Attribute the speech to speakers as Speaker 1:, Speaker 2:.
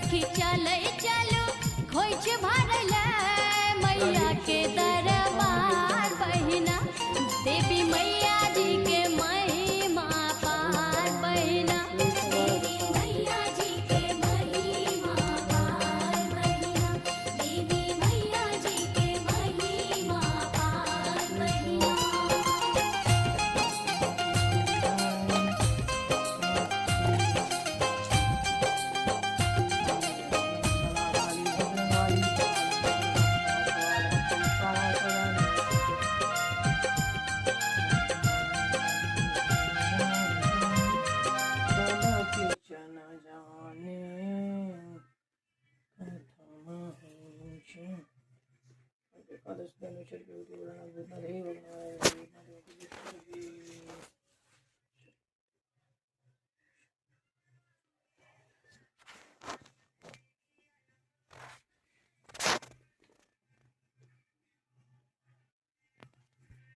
Speaker 1: सखी चले चलो खोज भरल मैया के दरबार बहिना देवी मैया जी के महिमा पार बहिना देवी मैया जी के महिमा पार बहिना देवी मैया जी के महिमा पार बहिना।
Speaker 2: एकादश दिन